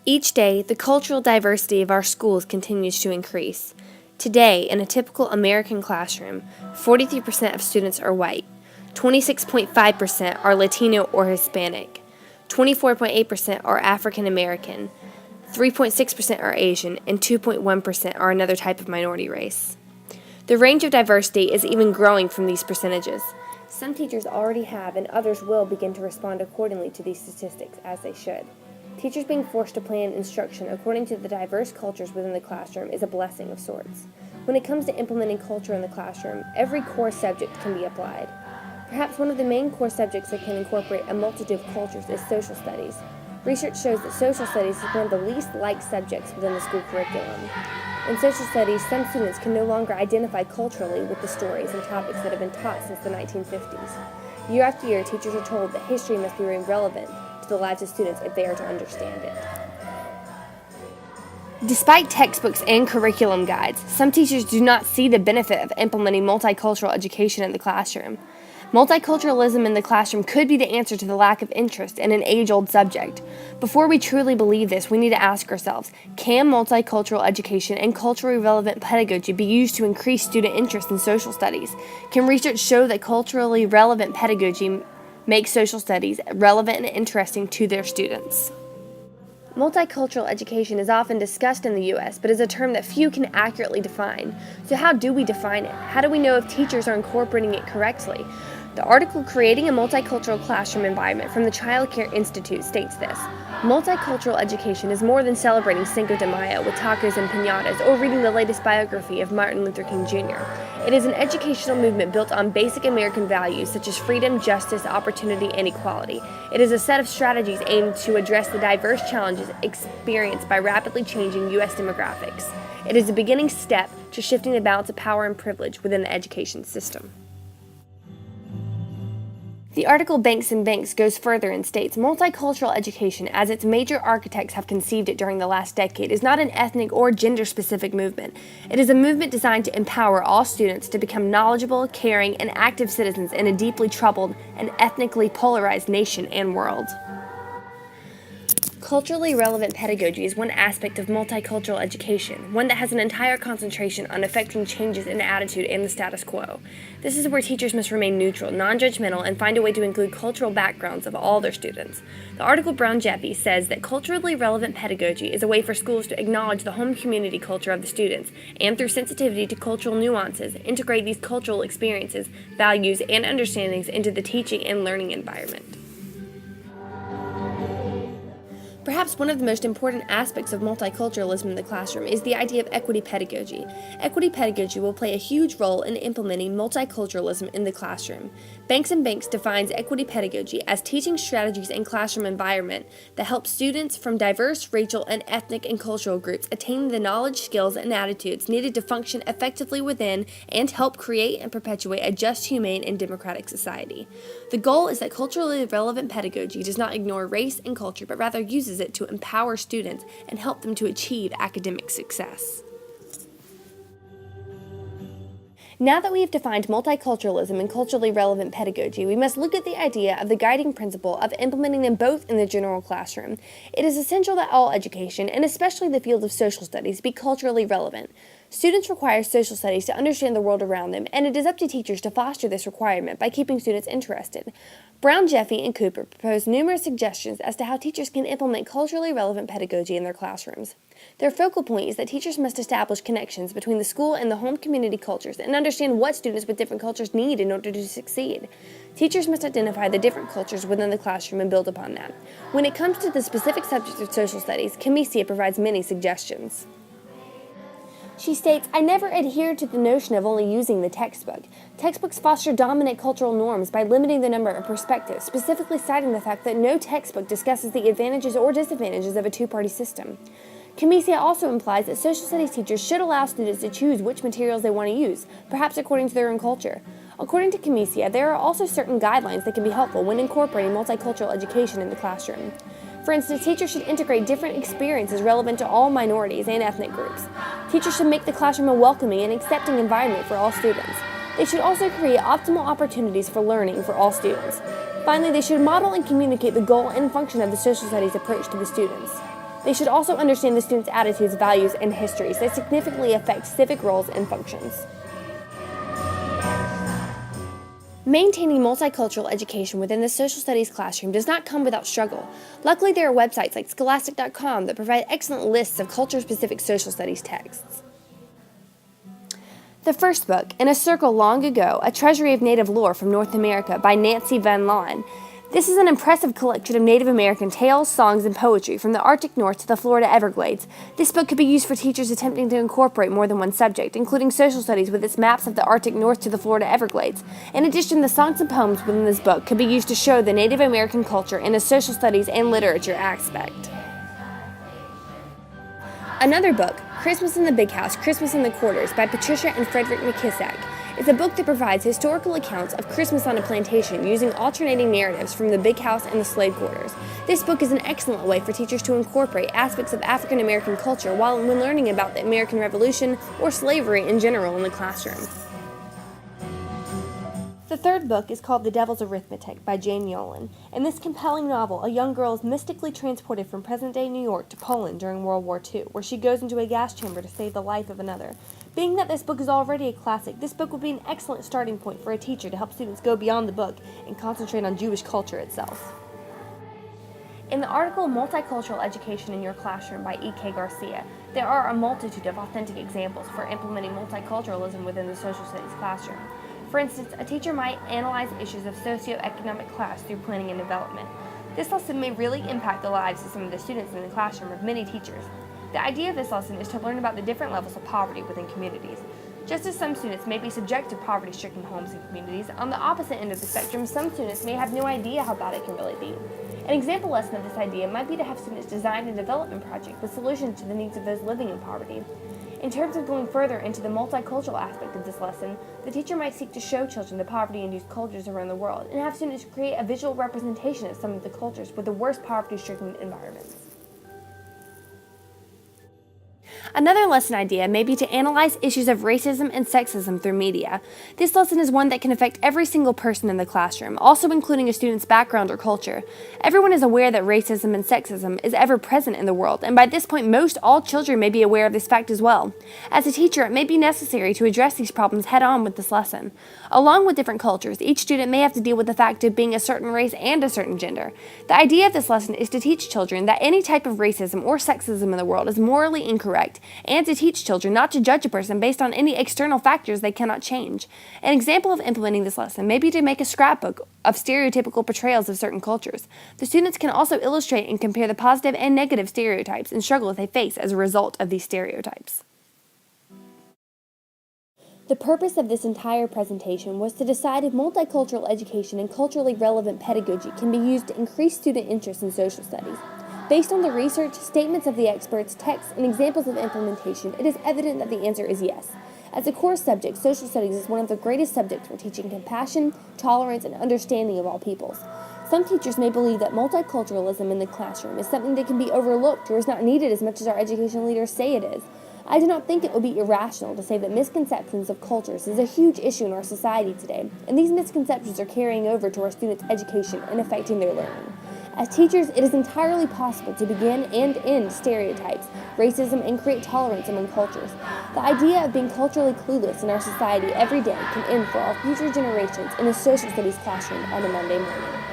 Each day, the cultural diversity of our schools continues to increase. Today, in a typical American classroom, 43% of students are white, 26.5% are Latino or Hispanic, 24.8% are African American, 3.6% are Asian, and 2.1% are another type of minority race. The range of diversity is even growing from these percentages. Some teachers already have, and others will begin to respond accordingly to these statistics, as they should. Teachers being forced to plan instruction according to the diverse cultures within the classroom is a blessing of sorts. When it comes to implementing culture in the classroom, every core subject can be applied. Perhaps one of the main core subjects that can incorporate a multitude of cultures is social studies. Research shows that social studies is one of the least liked subjects within the school curriculum. In social studies, some students can no longer identify culturally with the stories and topics that have been taught since the 1950s. Year after year, teachers are told that history must be relevant to the lives of students if they are to understand it. Despite textbooks and curriculum guides, some teachers do not see the benefit of implementing multicultural education in the classroom. Multiculturalism in the classroom could be the answer to the lack of interest in an age-old subject. Before we truly believe this, we need to ask ourselves, can multicultural education and culturally relevant pedagogy be used to increase student interest in social studies? Can research show that culturally relevant pedagogy makes social studies relevant and interesting to their students? Multicultural education is often discussed in the U.S., but is a term that few can accurately define. So how do we define it? How do we know if teachers are incorporating it correctly? The article Creating a Multicultural Classroom Environment from the Child Care Institute states this: multicultural education is more than celebrating Cinco de Mayo with tacos and piñatas or reading the latest biography of Martin Luther King Jr. It is an educational movement built on basic American values such as freedom, justice, opportunity, and equality. It is a set of strategies aimed to address the diverse challenges experienced by rapidly changing U.S. demographics. It is a beginning step to shifting the balance of power and privilege within the education system. The article Banks and Banks goes further and states, multicultural education, as its major architects have conceived it during the last decade, is not an ethnic or gender-specific movement. It is a movement designed to empower all students to become knowledgeable, caring, and active citizens in a deeply troubled and ethnically polarized nation and world. Culturally relevant pedagogy is one aspect of multicultural education, one that has an entire concentration on affecting changes in attitude and the status quo. This is where teachers must remain neutral, non-judgmental, and find a way to include cultural backgrounds of all their students. The article Brown-Jeffy says that culturally relevant pedagogy is a way for schools to acknowledge the home community culture of the students, and through sensitivity to cultural nuances, integrate these cultural experiences, values, and understandings into the teaching and learning environment. Perhaps one of the most important aspects of multiculturalism in the classroom is the idea of equity pedagogy. Equity pedagogy will play a huge role in implementing multiculturalism in the classroom. Banks and Banks defines equity pedagogy as teaching strategies and classroom environment that help students from diverse racial and ethnic and cultural groups attain the knowledge, skills, and attitudes needed to function effectively within and help create and perpetuate a just, humane, and democratic society. The goal is that culturally relevant pedagogy does not ignore race and culture, but rather uses it to empower students and help them to achieve academic success. Now that we have defined multiculturalism and culturally relevant pedagogy, we must look at the idea of the guiding principle of implementing them both in the general classroom. It is essential that all education, and especially the field of social studies, be culturally relevant. Students require social studies to understand the world around them, and it is up to teachers to foster this requirement by keeping students interested. Brown, Jeffy, and Cooper propose numerous suggestions as to how teachers can implement culturally relevant pedagogy in their classrooms. Their focal point is that teachers must establish connections between the school and the home community cultures and understand what students with different cultures need in order to succeed. Teachers must identify the different cultures within the classroom and build upon that. When it comes to the specific subject of social studies, Camicia provides many suggestions. She states, I never adhere to the notion of only using the textbook. Textbooks foster dominant cultural norms by limiting the number of perspectives, specifically citing the fact that no textbook discusses the advantages or disadvantages of a two-party system. Camicia also implies that social studies teachers should allow students to choose which materials they want to use, perhaps according to their own culture. According to Camicia, there are also certain guidelines that can be helpful when incorporating multicultural education in the classroom. For instance, teachers should integrate different experiences relevant to all minorities and ethnic groups. Teachers should make the classroom a welcoming and accepting environment for all students. They should also create optimal opportunities for learning for all students. Finally, they should model and communicate the goal and function of the social studies approach to the students. They should also understand the students' attitudes, values, and histories that significantly affect civic roles and functions. Maintaining multicultural education within the social studies classroom does not come without struggle. Luckily, there are websites like scholastic.com that provide excellent lists of culture-specific social studies texts. The first book, In a Circle Long Ago, A Treasury of Native Lore from North America by Nancy Van Lawn. This is an impressive collection of Native American tales, songs, and poetry from the Arctic North to the Florida Everglades. This book could be used for teachers attempting to incorporate more than one subject, including social studies with its maps of the Arctic North to the Florida Everglades. In addition, the songs and poems within this book could be used to show the Native American culture in a social studies and literature aspect. Another book, Christmas in the Big House, Christmas in the Quarters by Patricia and Frederick McKissack, is a book that provides historical accounts of Christmas on a plantation using alternating narratives from the big house and the slave quarters. This book is an excellent way for teachers to incorporate aspects of African American culture when learning about the American Revolution or slavery in general in the classroom. The third book is called The Devil's Arithmetic by Jane Yolen. In this compelling novel, a young girl is mystically transported from present-day New York to Poland during World War II, where she goes into a gas chamber to save the life of another. Being that this book is already a classic, this book would be an excellent starting point for a teacher to help students go beyond the book and concentrate on Jewish culture itself. In the article Multicultural Education in Your Classroom by E.K. Garcia, there are a multitude of authentic examples for implementing multiculturalism within the social studies classroom. For instance, a teacher might analyze issues of socioeconomic class through planning and development. This lesson may really impact the lives of some of the students in the classroom of many teachers. The idea of this lesson is to learn about the different levels of poverty within communities. Just as some students may be subject to poverty-stricken homes and communities, on the opposite end of the spectrum, some students may have no idea how bad it can really be. An example lesson of this idea might be to have students design a development project with solutions to the needs of those living in poverty. In terms of going further into the multicultural aspect of this lesson, the teacher might seek to show children the poverty-induced cultures around the world and have students create a visual representation of some of the cultures with the worst poverty-stricken environments. Another lesson idea may be to analyze issues of racism and sexism through media. This lesson is one that can affect every single person in the classroom, also including a student's background or culture. Everyone is aware that racism and sexism is ever present in the world, and by this point most all children may be aware of this fact as well. As a teacher, it may be necessary to address these problems head-on with this lesson. Along with different cultures, each student may have to deal with the fact of being a certain race and a certain gender. The idea of this lesson is to teach children that any type of racism or sexism in the world is morally incorrect, and to teach children not to judge a person based on any external factors they cannot change. An example of implementing this lesson may be to make a scrapbook of stereotypical portrayals of certain cultures. The students can also illustrate and compare the positive and negative stereotypes and struggles they face as a result of these stereotypes. The purpose of this entire presentation was to decide if multicultural education and culturally relevant pedagogy can be used to increase student interest in social studies. Based on the research, statements of the experts, texts, and examples of implementation, it is evident that the answer is yes. As a core subject, social studies is one of the greatest subjects for teaching compassion, tolerance, and understanding of all peoples. Some teachers may believe that multiculturalism in the classroom is something that can be overlooked or is not needed as much as our education leaders say it is. I do not think it would be irrational to say that misconceptions of cultures is a huge issue in our society today, and these misconceptions are carrying over to our students' education and affecting their learning. As teachers, it is entirely possible to begin and end stereotypes, racism, and create tolerance among cultures. The idea of being culturally clueless in our society every day can end for our future generations in a social studies classroom on a Monday morning.